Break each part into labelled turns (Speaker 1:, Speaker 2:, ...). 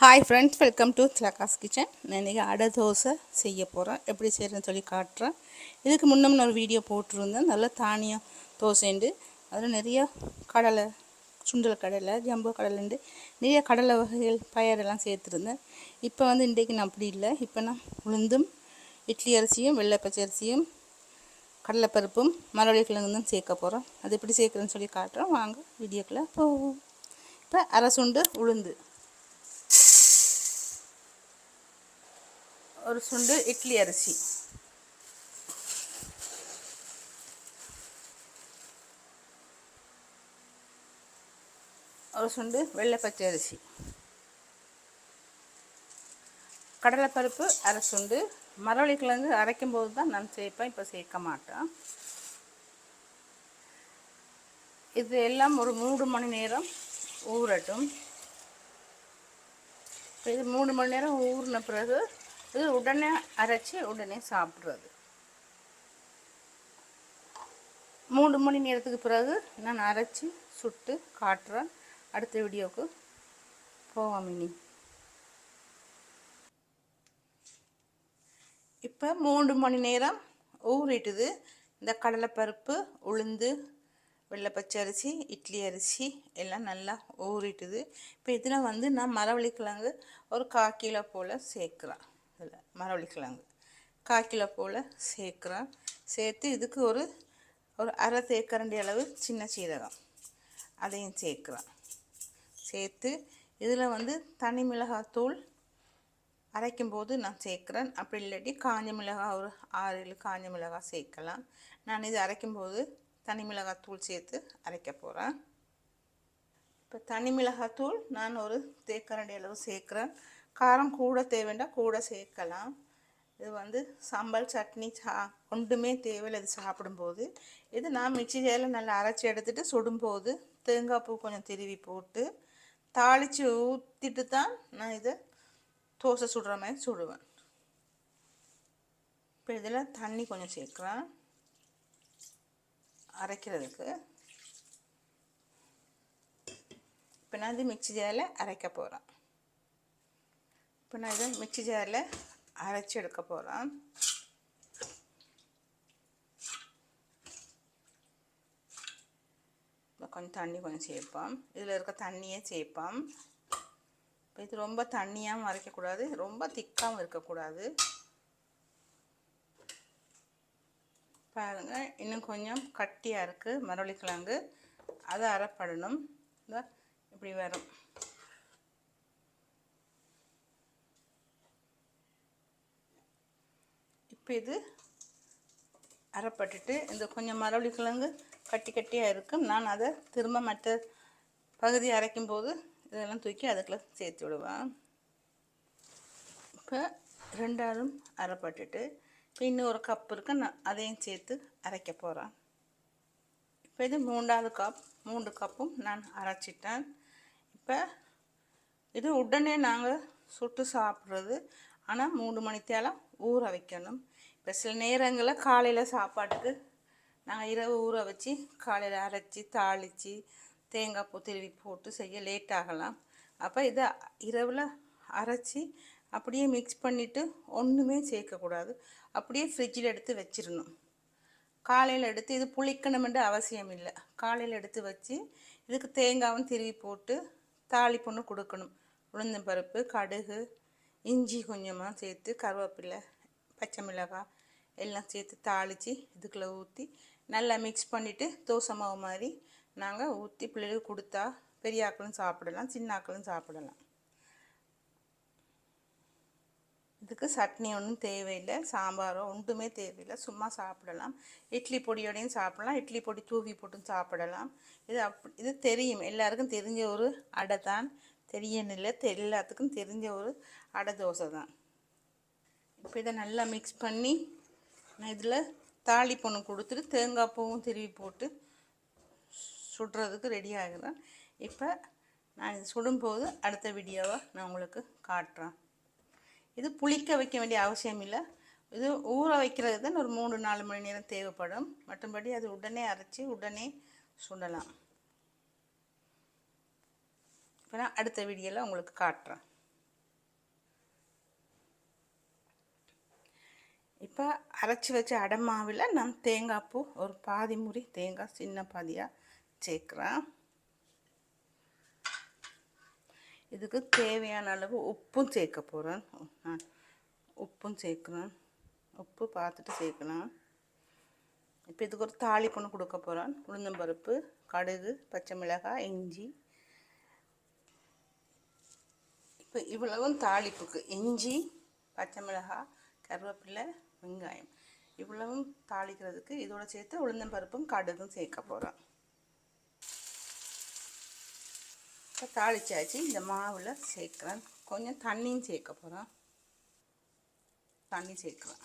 Speaker 1: Hi friends, welcome to Thilaga's kitchen. நான் இன்றைக்கி அடை தோசை செய்ய போகிறேன். எப்படி செய்கிறேன்னு சொல்லி காட்டுறேன். இதுக்கு முன்னே நான் ஒரு வீடியோ போட்டிருந்தேன். நல்லா தானியம் தோசைண்டு அதில் நிறைய கடலை, சுண்டல் கடலை, ஜம்போ கடலைண்டு நிறைய கடலை வகைகள் பயரெல்லாம் சேர்த்துருந்தேன். இப்போ இன்றைக்கு நான் அப்படி இல்லை. இப்போ நான் உளுந்தும் இட்லி அரிசியும் வெள்ளை பச்சை அரிசியும் கடலைப்பருப்பும் மரவள்ளி கிழங்கு தான் சேர்க்க போகிறேன். அது எப்படி சேர்க்குறேன்னு சொல்லி காட்டுறேன். வாங்க வீடியோக்குள்ளே போவோம். இப்போ அரை சுண்டு உளுந்து, ஒரு சுண்டு இட்லி அரிசி, ஒரு சுண்டு வெள்ளை பச்சை அரிசி, கடலைப்பருப்பு அரை சுண்டு. மரவள்ளி கிழங்கு அரைக்கும் போது தான் நான் சேர்ப்பேன், இப்போ சேர்க்க மாட்டேன். இது எல்லாம் ஒரு 3 மணி நேரம் ஊறட்டும். இது 3 மணி நேரம் ஊறின பிறகு இது உடனே அரைச்சி உடனே சாப்பிட்றது. 3 மணி நேரத்துக்கு பிறகு நான் அரைச்சி சுட்டு காட்டுறேன். அடுத்த வீடியோவுக்கு போவோம். இப்போ 3 மணி நேரம் ஊறிட்டுது. இந்த கடலைப்பருப்பு, உளுந்து, வெள்ளை பச்சை அரிசி, இட்லி அரிசி எல்லாம் நல்லா ஊறிட்டுது. இப்போ இதில் நான் மரவள்ளி கிழங்கு ஒரு 1/4 கிலோ போல் சேர்க்குறேன். இதில் மரவள்ளி கிழங்கு 1/4 கிலோ போல் சேர்க்குறேன். சேர்த்து இதுக்கு ஒரு அரை தேக்கரண்டி அளவு சின்ன சீரகம் அதையும் சேர்க்குறேன். சேர்த்து இதில் தனி மிளகாத்தூள் அரைக்கும்போது நான் சேர்க்குறேன். அப்படி இல்லாட்டி காஞ்ச மிளகாய் ஒரு 6-7 காஞ்ச மிளகாய் சேர்க்கலாம். நான் இது அரைக்கும்போது தனி மிளகாத்தூள் சேர்த்து அரைக்க போகிறேன். இப்போ தனி மிளகாத்தூள் நான் ஒரு தேக்கரண்டி அளவு சேர்க்குறேன். காரம் கூட தேவைண்டா கூட சேர்க்கலாம். இது சாம்பார் சட்னி ஒன்றுமே தேவையில்லை. இது சாப்பிடும்போது இது நான் மிக்ஸி ஜாரில் நல்லா அரைச்சி எடுத்துகிட்டு சுடும்போது தேங்காய் பூ கொஞ்சம் திருவி போட்டு தாளித்து ஊற்றிட்டு தான் நான் இதை தோசை சுடுற மாதிரி சுடுவேன். இப்போ இதில் தண்ணி கொஞ்சம் சேர்க்குறேன் அரைக்கிறதுக்கு. இப்போ நான் இது மிக்ஸி ஜாரில் அரைக்க போகிறேன். இப்போ நான் இதை மிக்ஸி ஜாரில் அரைச்சி எடுக்க போகிறேன். கொஞ்சம் தண்ணி கொஞ்சம் சேர்ப்போம். இதில் இருக்க தண்ணியே சேர்ப்போம். இப்போ இது ரொம்ப தண்ணியாகவும் அரைக்கக்கூடாது, ரொம்ப திக்காகவும் இருக்கக்கூடாது. பாருங்கள், இன்னும் கொஞ்சம் கட்டியாக இருக்குது மரவள்ளி கிழங்கு. அதை அரைப்படணும். இப்படி வரும். இப்போ இது அரைப்பட்டுட்டு இந்த கொஞ்சம் மரவள்ளி கிழங்கு கட்டி கட்டியாக இருக்கும். நான் அதை திரும்ப மற்ற பகுதி அரைக்கும்போது இதெல்லாம் தூக்கி அதுக்குள்ளே சேர்த்து விடுவேன். இப்போ 2ஆலும் அரைப்பட்டுட்டு இப்போ இன்னும் ஒரு கப் இருக்கு, நான் அதையும் சேர்த்து அரைக்க போகிறேன். இப்போ இது 3ஆவது கப், 3 கப்பும் நான் அரைச்சிட்டேன். இப்போ இது உடனே நாங்கள் சுட்டு சாப்பிட்றது. ஆனால் 3 மணித்தேலம் ஊற வைக்கணும். இப்போ சில நேரங்களில் காலையில் சாப்பாட்டுக்கு நாங்கள் இரவு ஊற வச்சு காலையில் அரைச்சி தாளித்து தேங்காய் பூ திருவி போட்டு செய்ய லேட் ஆகலாம். அப்போ இதை இரவில் அரைச்சி அப்படியே மிக்ஸ் பண்ணிவிட்டு ஒன்றுமே சேர்க்கக்கூடாது. அப்படியே ஃப்ரிட்ஜில் எடுத்து வச்சிடணும். காலையில் எடுத்து இது புளிக்கணுமென்று அவசியம் இல்லை. காலையில் எடுத்து வச்சு இதுக்கு தேங்காயும் திருவி போட்டு தாளிப்புன்னு கொடுக்கணும். உளுந்தம்பருப்பு, கடுகு, இஞ்சி கொஞ்சமாக சேர்த்து, கருவேப்பிலை, பச்சை மிளகாய் எல்லாம் சேர்த்து தாளித்து இதுக்குள்ளே ஊற்றி நல்லா மிக்ஸ் பண்ணிவிட்டு தோசை மாவு மாதிரி நாங்கள் ஊற்றி பிள்ளைகளுக்கு கொடுத்தா பெரிய ஆக்களும் சாப்பிடலாம், சின்ன ஆக்களும் சாப்பிடலாம். இதுக்கு சட்னி ஒன்றும் தேவையில்லை, சாம்பாரோ ஒன்றுமே தேவையில்லை, சும்மா சாப்பிடலாம். இட்லி பொடியோடையும் சாப்பிடலாம், இட்லி பொடி தூவி போட்டும் சாப்பிடலாம். இது தெரியும், எல்லாருக்கும் தெரிஞ்ச ஒரு அடை தான். தெரியனில்லை, எல்லாத்துக்கும் தெரிஞ்ச ஒரு அடை தோசை தான். இப்போ இதை நல்லா மிக்ஸ் பண்ணி நான் இதில் தாளிப்பொண்ணு கொடுத்துட்டு தேங்காய் பூவும் திருவி போட்டு சுடுறதுக்கு ரெடி ஆகுறேன். இப்போ நான் இது சுடும்போது அடுத்த வீடியோவை நான் உங்களுக்கு காட்டுறேன். இது புளிக்க வைக்க வேண்டிய அவசியம் இல்லை. இது ஊற வைக்கிறது தான் ஒரு 3-4 மணி நேரம் தேவைப்படும். மற்றபடி அது உடனே அரைச்சி உடனே சுடலாம். இப்போ நான் அடுத்த வீடியோவில் உங்களுக்கு காட்டுறேன். இப்போ அரைச்சி வச்ச அடை மாவில் நான் தேங்காய் பூ ஒரு பாதி முறி தேங்காய் சின்ன பாதியாக சேர்க்குறேன். இதுக்கு தேவையான அளவு உப்பும் சேர்க்க போகிறேன். உப்பும் சேர்க்குறேன். உப்பு பார்த்துட்டு சேர்க்கலாம். இப்போ இதுக்கு ஒரு தாளிப்புன்னு கொடுக்க போகிறேன். உளுந்தம்பருப்பு, கடுகு, பச்சை மிளகாய், இஞ்சி. இப்போ இவ்வளவும் தாளிப்புக்கு இஞ்சி, பச்சை மிளகாய், கருவேப்பிலை, வெங்காயம் இவ்வளவும் தாளிக்கிறதுக்கு இதோட சேர்த்து உளுந்தம்பருப்பும் கடுகும் சேர்க்க போகிறேன். இப்போ தாளிச்சாச்சு. இந்த மாவில் சேர்க்குறேன். கொஞ்சம் தண்ணியும் சேர்க்க போகிறேன். தண்ணி சேர்க்குறேன்.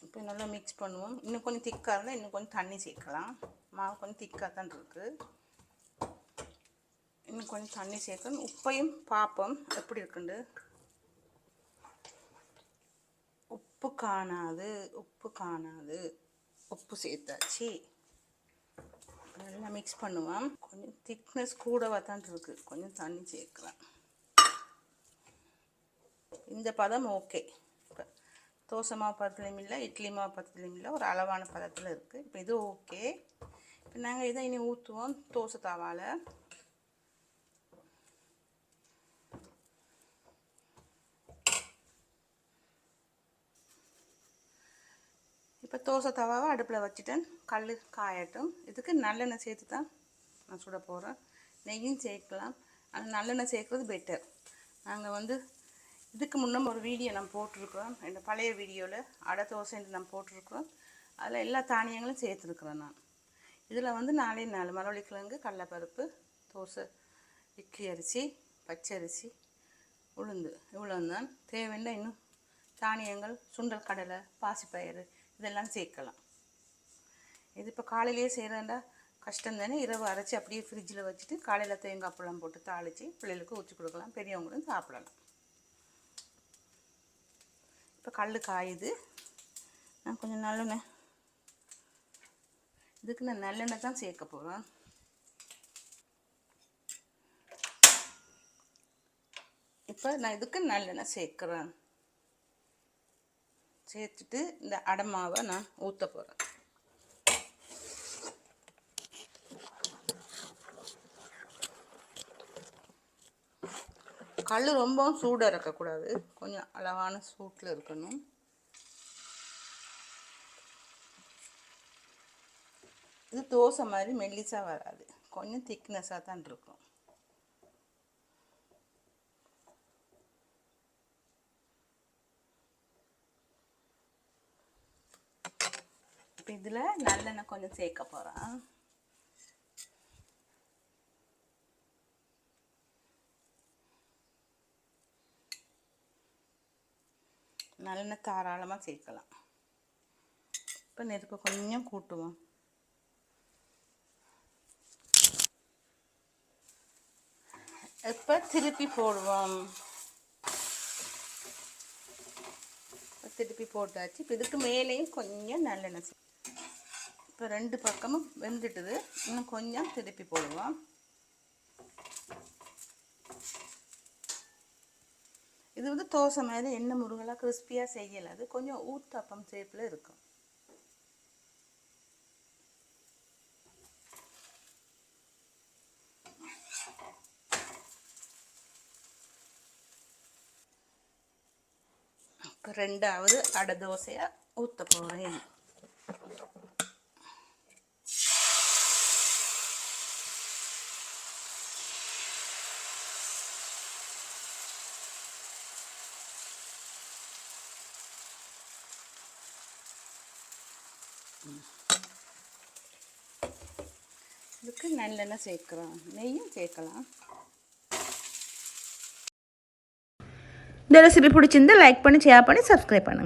Speaker 1: இப்போ நல்லா மிக்ஸ் பண்ணுவோம். இன்னும் கொஞ்சம் திக்காக இருந்தால் இன்னும் கொஞ்சம் தண்ணி சேர்க்கலாம். மாவு கொஞ்சம் திக்காக தான் இருக்குது. இன்னும் கொஞ்சம் தண்ணி சேர்க்கணும். உப்பையும் பார்ப்போம் எப்படி இருக்குண்டு. உப்பு காணாது. உப்பு சேர்த்தாச்சு. நல்லா மிக்ஸ் பண்ணுவோம். கொஞ்சம் திக்னஸ் கூடவாக தான் இருக்குது. கொஞ்சம் தண்ணி சேர்க்கலாம். இந்த பதம் ஓகே. இப்போ தோசை மாவு பதத்துலையும் இல்லை, இட்லி மாவு பதத்துலையும் இல்லை, ஒரு அளவான பதத்தில் இருக்குது. இப்போ இது ஓகே. இப்போ நாங்கள் இதை இனி ஊற்றுவோம் தோசை தாவால். இப்போ தோசை தவாவை அடுப்பில் வச்சுட்டேன். கல் காயட்டும். இதுக்கு நல்லெண்ணெய் சேர்த்து தான் நான் சுட போகிறேன். நெய்யும் சேர்க்கலாம். ஆனால் நல்லெண்ணெய் சேர்க்குறது பெட்டர். நாங்கள் இதுக்கு முன்னே ஒரு வீடியோ நான் போட்டிருக்கிறோம். இந்த பழைய வீடியோவில் அடை தோசைன்னு நான் போட்டிருக்கிறோம். அதில் எல்லா தானியங்களும் சேர்த்துருக்குறேன் நான். இதில் 4 மரவள்ளிக்கிழங்கு, கடலைப்பருப்பு, தோசை இட்லி அரிசி, பச்சரிசி, உளுந்து இவ்வளோ தான். தேவைன்னா இன்னும் தானியங்கள் சுண்டல், கடலை, பாசிப்பயிறு இதெல்லாம் சேர்க்கலாம். இது இப்போ காலையிலேயே செய்கிறேன்டா கஷ்டம் தானே. இரவு அரைச்சி அப்படியே ஃப்ரிட்ஜில் வச்சுட்டு காலையில் தேங்காய் பழம் போட்டு தாளித்து பிள்ளைகளுக்கு ஊற்றி கொடுக்கலாம். பெரியவங்களும் சாப்பிடலாம். இப்போ கல் காயுது. நான் கொஞ்சம் நல்லெண்ணெய், இதுக்கு நான் நல்லெண்ணெய் தான் சேர்க்க போகிறேன். இப்போ நான் இதுக்கு நல்லெண்ணெய் சேர்க்குறேன். சேர்த்துட்டு இந்த அடை மாவை நான் ஊற்ற போகிறேன். கல் ரொம்பவும் சூடாக இருக்கக்கூடாது. கொஞ்சம் அளவான சூட்டில் இருக்கணும். இது தோசை மாதிரி மெல்லிசாக வராது. கொஞ்சம் திக்னஸாக தான் இருக்கும். இப்போ இதில் நல்லெண்ணெய் கொஞ்சம் சேர்க்க போகிறேன். நல்லெண்ணெய் தாராளமாக சேர்க்கலாம். இப்போ நெருப்பை கொஞ்சம் கூட்டுவோம். இப்போ திருப்பி போடுவோம். திருப்பி போட்டாச்சு. இப்போ இதுக்கு மேலேயும் கொஞ்சம் நல்லெண்ணெய். இப்போ 2 பக்கமும் வெந்துட்டுது. இன்னும் கொஞ்சம் திருப்பி போடுவோம். இது தோசை மாதிரி எண்ணெய் முருகலாக கிறிஸ்பியாக செய்யலை. அது கொஞ்சம் ஊத்தப்பம் ஷேப்பில் இருக்கும். இப்போ 2வது அடை தோசையாக ஊற்ற போகிறேன். இதுக்கு நல்லெண்ணெய் சேர்க்குறோம். நெய்யும் சேர்க்கலாம். இந்த ரெசிபி பிடிச்சிருந்தா லைக் பண்ணி, ஷேர் பண்ணி, சப்ஸ்கிரைப் பண்ணுங்கள்.